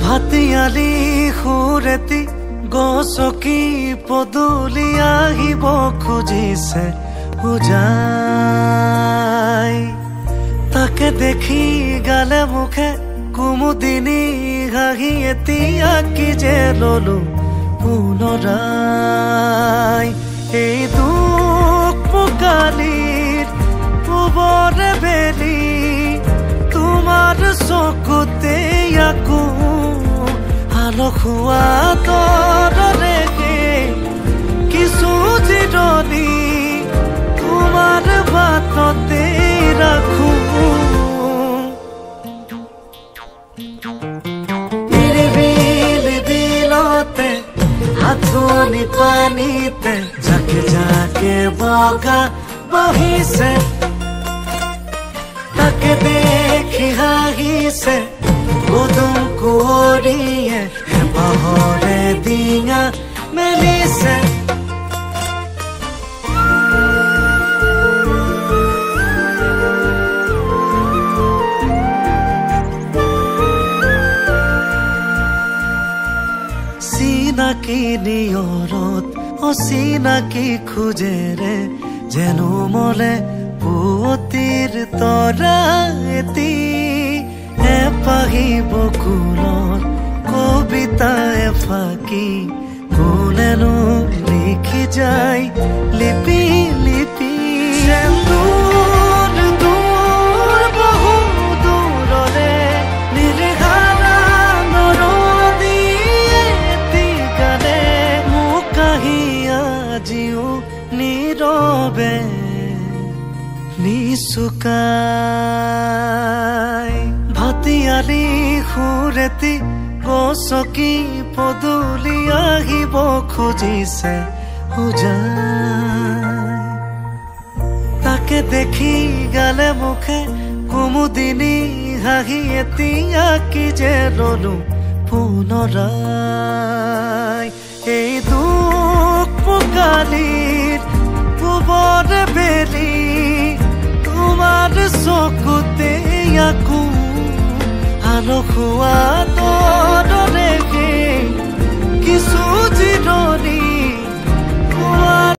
ভাতিয়ালি খুৰেতি গছকি পদূলি আহিব খুজিছে উজাই তাকে দেখি গালে মুখে কুমুদিনী হাঁহি এতিয়া কি যে ললো পুনৰাই এই দুখ মুকালিৰ পূবৰে বেলি তোমাৰ চকুতে আকো আলসুৱা তৰৰে কিছু জিৰণি তোমাৰ বাটতে ৰাখো নিৰিবিলি বিলতে আঁঠুৱনি পানীতে জাকে জাকে বগা বহিছে তাকে দেখি হাঁহিছে উদুম কুঁৱৰীয়ে হেঁপাহৰে ডিঙা মেলিছে চিনাকি নিয়ৰত অচিনাকি খোজেৰে যেনো মলে পুৱতিৰ তৰা এটি এপাহিব কুলৰ কবিতা এফাকি কোনেনো লিখি যায় লিপি লিপি দূৰ বহু দূৰৰে নিৰ্ঘাৰা নৰদীয়ে এটি গানে মোক কাহি আজিও নীৰৱে নিচুকাই ভাতিয়ালি খুৰেতি গছকি পদূলি আহিব খুজিছে উজাই তাকে দেখি গালে মুখে কুমুদিনী হাঁহি এতিয়া কি যে ললো পুনৰাই এই দুখ মুকালিৰ পূবৰে বেলি তোমাৰ চকুতে আকো আলসুৱা